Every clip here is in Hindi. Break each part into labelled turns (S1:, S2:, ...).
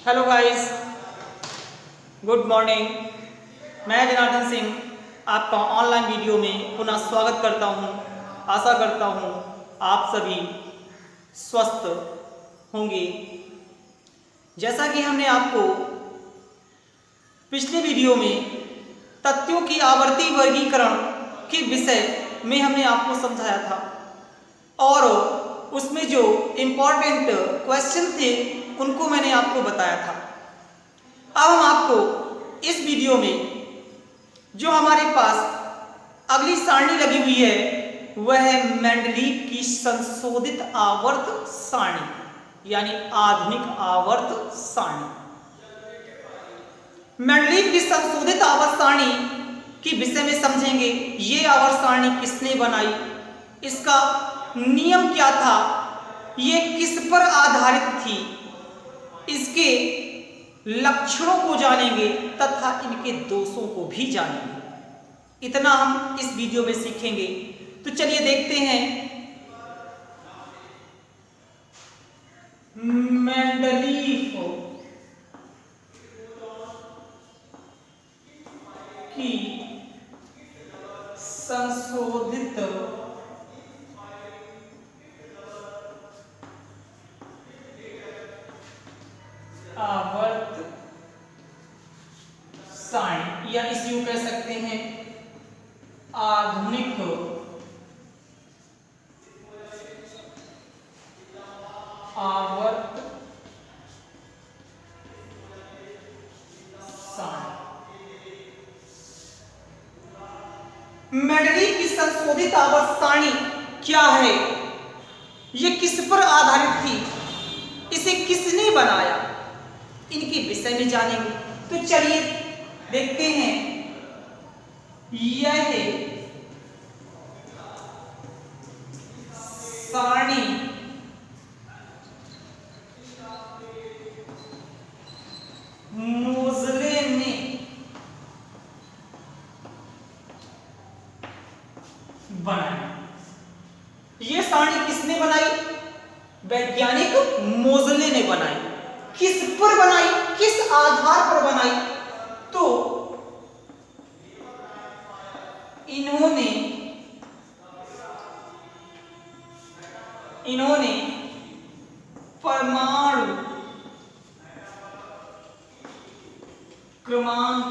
S1: Hello guys, good morning. मैं जनार्दन सिंह आपका ऑनलाइन वीडियो में पुनः स्वागत करता हूं। आशा करता हूं आप सभी स्वस्थ होंगे। जैसा कि हमने आपको पिछले वीडियो में तथ्यों की आवर्ती वर्गीकरण के विषय में हमने आपको समझाया था और उसमें जो इम्पोर्टेंट क्वेश्चन थे उनको मैंने आपको बताया था। अब हम आपको इस वीडियो में जो हमारे पास अगली सारणी लगी हुई है वह है मेंडलीव की संशोधित आवर्त सारणी यानी आधुनिक आवर्त सारणी। मेंडलीव की संशोधित आवर्त सारणी के विषय में समझेंगे। ये आवर्त सारणी किसने बनाई, इसका नियम क्या था, ये किस पर आधारित थी, इसके लक्षणों को जानेंगे तथा इनके दोषों को भी जानेंगे। इतना हम इस वीडियो में सीखेंगे। तो चलिए देखते हैं मेंडलीव की संशोधित आवर्त सारणी या इसे यूं कह सकते हैं आधुनिक आवर्त सारणी। मेंडलीव की संशोधित आवर्त सारणी क्या है, ये किस पर आधारित थी, इसे किसने बनाया, इनके विषय में जानेंगे। तो चलिए देखते हैं। यह सारणी मोज़ले ने बनाई। ये सारणी किसने बनाई? वैज्ञानिक मोज़ले ने बनाई। किस पर बनाई, किस आधार पर बनाई? तो इन्होंने परमाणु क्रमांक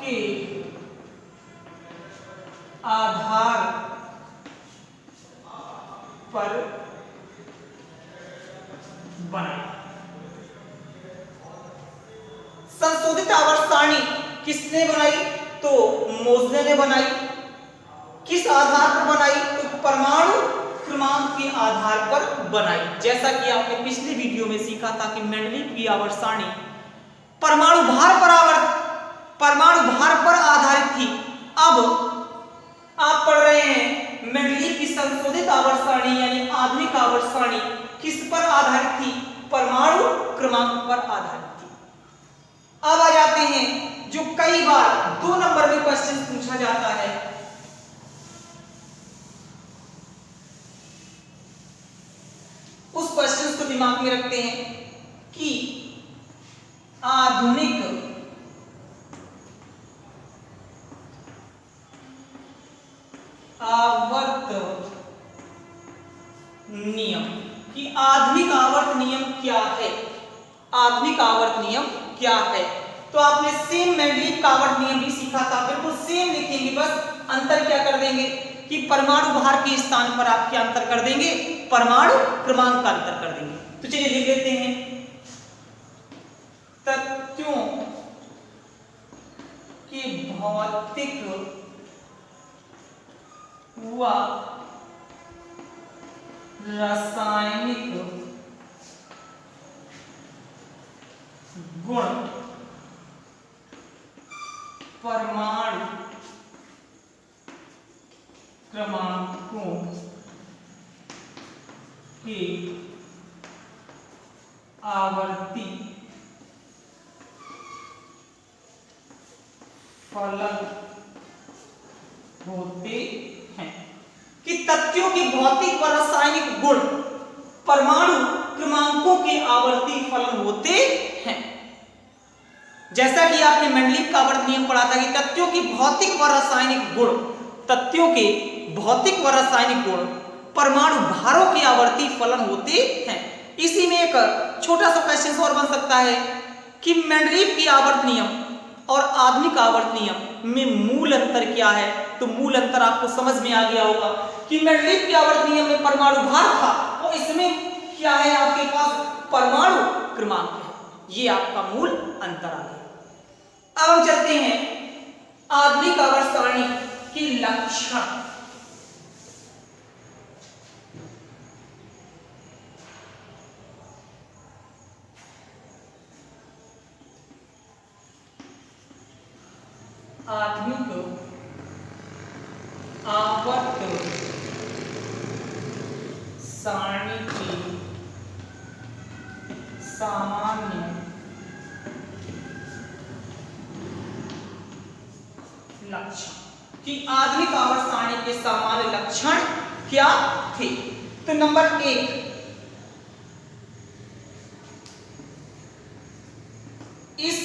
S1: के आधार पर बनाई। संशोधित आवर्त सारणी किसने बनाई? तो मोज़ले ने बनाई। किस आधार पर बनाई? तो परमाणु क्रमांक के आधार पर बनाई। जैसा कि आपने पिछले वीडियो में सीखा था कि मेंडलीव की आवर्त सारणी परमाणु भार पर आधारित थी। अब आप पढ़ रहे हैं मेंडलीव की संशोधित आवर्त सारणी यानी आधुनिक आवर्त सारणी किस पर आधारित थी? परमाणु क्रमांक पर आधारित थी। अब आ जाते हैं जो कई बार 2 नंबर में क्वेश्चन पूछा जाता है। उस क्वेश्चन को दिमाग में रखते हैं कि आधुनिक आवर्त नियम कि आधुनिक आवर्त नियम क्या है? आधुनिक आवर्त नियम क्या है? तो आपने सेम मेंडलीव का आवर्त नियम भी सीखा था, बिल्कुल सेम लिखेंगे, बस अंतर क्या कर देंगे कि परमाणु भार के स्थान पर आप क्या अंतर कर देंगे? परमाणु क्रमांक का अंतर कर देंगे। तो चलिए लिख लेते हैं तथ्यों के भौतिक व रासायनिक गुण परमाणु क्रमांकों के आवर्ती फलन होते हैं। कि तथ्यों के भौतिक व रासायनिक गुण परमाणु क्रमांकों के आवर्ती फलन होते हैं। जैसा कि आपने मेंडलीव का आवर्त नियम पढ़ा था कि तथ्यों की भौतिक व रासायनिक गुण, तथ्यों के भौतिक व रासायनिक गुण परमाणु भारों के आवर्ती फलन होते हैं। इसी में एक छोटा सा क्वेश्चन और बन सकता है कि मेंडलीव की आवर्त नियम और आधुनिक आवर्त नियम में मूल अंतर क्या है। तो मूल अंतर आपको समझ में आ गया होगा कि मेंडलीव के आवर्त नियम में परमाणु भार था और इसमें क्या है, आपके पास परमाणु क्रमांक है। ये आपका मूल अंतर आ गया। अब हम चलते हैं आधुनिक आवर्त सारणी के लक्षण। आधुनिक आवर्त सारणी की सामान्य लक्षण कि आधुनिक आवर्त सारणी के सामान्य लक्षण क्या थे। तो नंबर 1, इस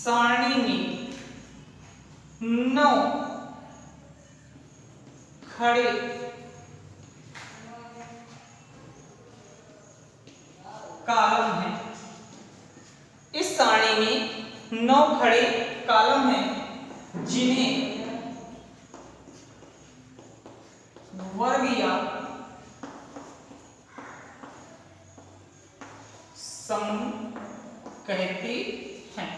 S1: सारणी में 9 खड़े कॉलम हैं। इस सारणी में 9 खड़े कॉलम हैं जिन्हें वर्ग या समूह कहते हैं।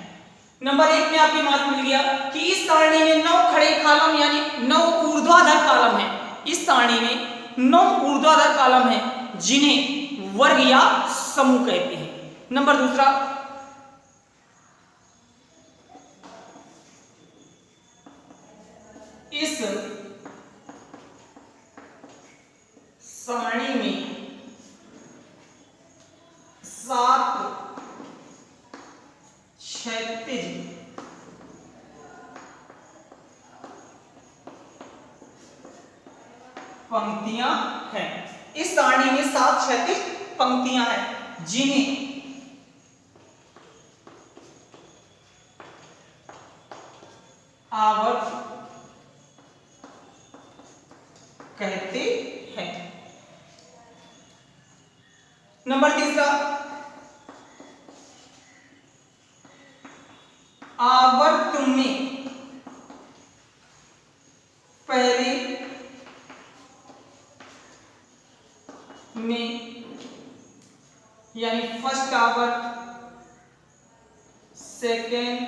S1: नंबर 1 में आपके मार्क मिल गया कि इस सारणी में 9 खड़े कॉलम यानी 9 ऊर्ध्वाधर कॉलम हैं। इस सारणी में 9 ऊर्ध्वाधर कॉलम हैं जिन्हें वर्ग या समूह कहते हैं। नंबर 2, इस सारणी में 7 क्षैतिज पंक्तियां हैं। इस सारणी में 7 क्षैतिज पंक्तियां हैं जिन्हें आवर्त कहते हैं। नंबर 3, आवर्त में पहले में यानी फर्स्ट आवर्त, सेकेंड,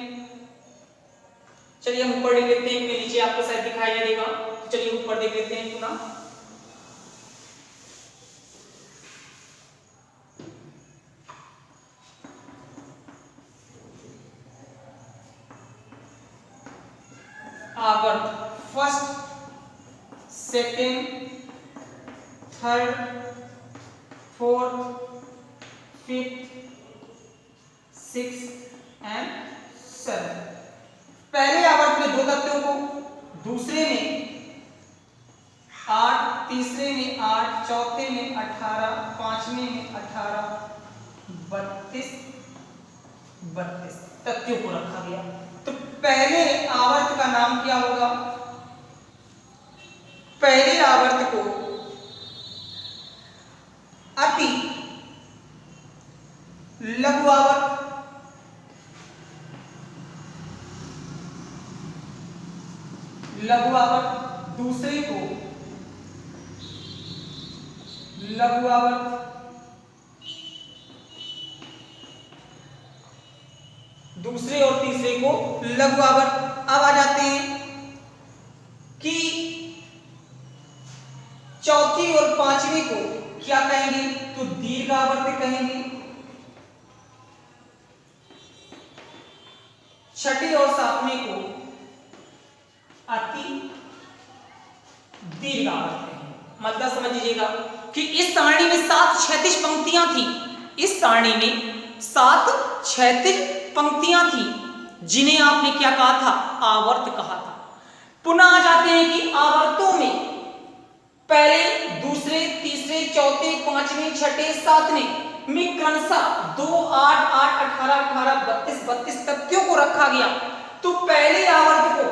S1: चलिए हम ऊपर देख लेते हैं, नीचे आपको शायद दिखाई नहीं देगा। चलिए ऊपर देख लेते हैं पुनः। आवर्त first, second, third, fourth, fifth, sixth and 7। पहले आवर्त में 2 तथ्यों को, दूसरे में 8, तीसरे में 8, चौथे में 18, पांचवें में 18, 32 तथ्यों को रखा गया। तो पहले आवर्त का नाम क्या होगा? पहले आवर्त को अति लघु आवर्त, लघु आवर्त, दूसरे को लघु आवर्त, दूसरे और तीसरे को लघु आवर्त। अब आ जाते हैं कि चौथी और पांचवी को क्या कहेंगे? तो दीर्घ आवर्त कहेंगे। छठी और सातवीं को अति दीर्घ आवर्त कहेंगे। मतलब समझ लीजिएगा कि इस सारणी में 7 क्षैतिज पंक्तियां थी। इस सारणी में 7 क्षैतिज पंक्तियां थी जिन्हें आपने क्या कहा था? आवर्त कहा था। पुनः आ जाते हैं कि आवर्तों में पहले, दूसरे, तीसरे, चौथे, पांचवें, छठे, सातवें में क्रमशः 2, 8, 8, 18, 18, 32, 32 तथ्यों को रखा गया। तो पहले आवर्त को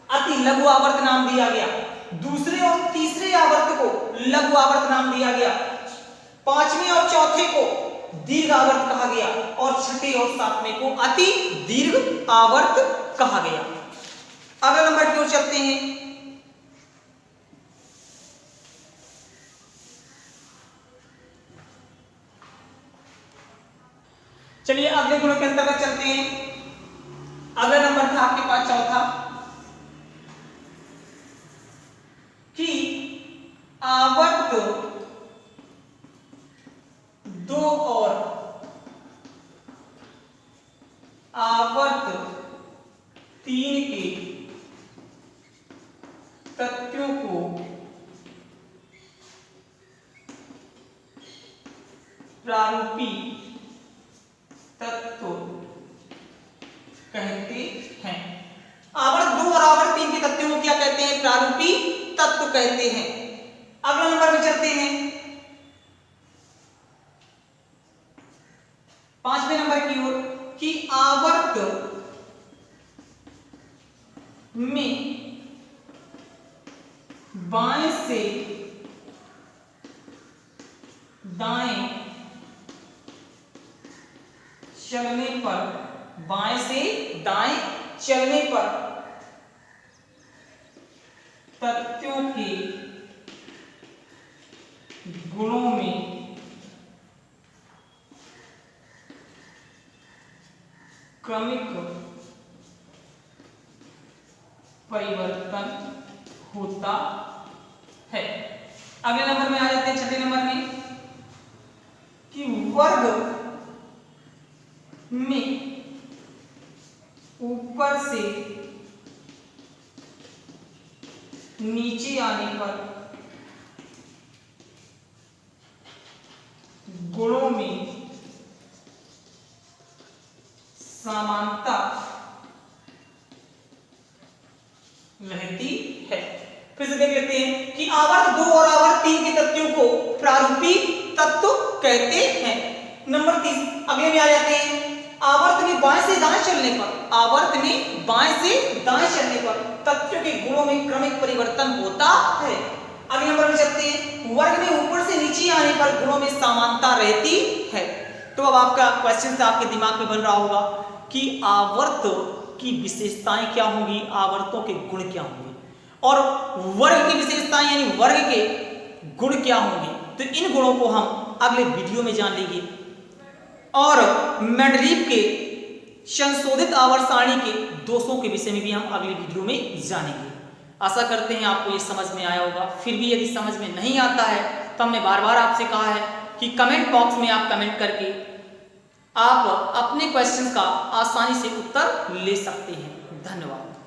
S1: अति लघु आवर्त नाम दिया गया, दूसरे और तीसरे आवर्त को लघु आवर्त नाम दिया गया, पांचवें और चौथे को दीर्घ आवर्त कहा गया और छठे और सातवें को अति दीर्घ आवर्त कहा गया। अगला नंबर की ओर चलते हैं। चलिए अगले गुणों के अंतर्गत चलते हैं। अगला नंबर था आपके पास चौथा कि आवर्त 2 और आवर्त 3 के तथ्यों को प्रारूपी तत्व कहते हैं। आवर्त 2 और आवर्त 3 के तथ्यों को क्या कहते हैं? प्रारूपी तत्व कहते हैं। अगला नंबर में चलते हैं 5वें नंबर की ओर कि आवर्त में बाएं से दाएं चलने पर, बाएं से दाएं चलने पर तथ्यों के गुणों में क्रमिक परिवर्तन होता है। अगले नंबर में आ जाते हैं 6ठे नंबर में कि वर्ग में ऊपर से नीचे आने पर गुणों में समानता रहती है। फिर से देख लेते हैं कि आवर्त 2 और आवर्त 3 के तथ्यों को प्रारूपी तत्व कहते हैं। नंबर 30 अगले में आ जाते हैं आवर्त में बाएं से दाएं चलने पर, आवर्त में बाएं से दाएं चलने पर तथ्यों के गुणों में क्रमिक परिवर्तन होता है। अगले नंबर में चलते हैं वर्ग में ऊपर से नीचे आने पर गुणों में समानता रहती है। तो अब आपका क्वेश्चन से आपके दिमाग में बन रहा होगा कि आवर्त की विशेषताएं क्या होंगी, आवर्तों के गुण क्या होंगे और वर्ग की विशेषताएं यानी वर्ग के गुण क्या होंगे। तो इन गुणों को हम अगले वीडियो में जान लेंगे और मेंडलीव के संशोधित आवर्त सारणी के दोषों के विषय में भी हम अगले वीडियो में जानेंगे। आशा करते हैं आपको ये समझ में आया होगा। फिर भी यदि समझ में नहीं आता है तो हमने बार बार आपसे कहा है कि कमेंट बॉक्स में आप कमेंट करके आप अपने क्वेश्चन का आसानी से उत्तर ले सकते हैं। धन्यवाद।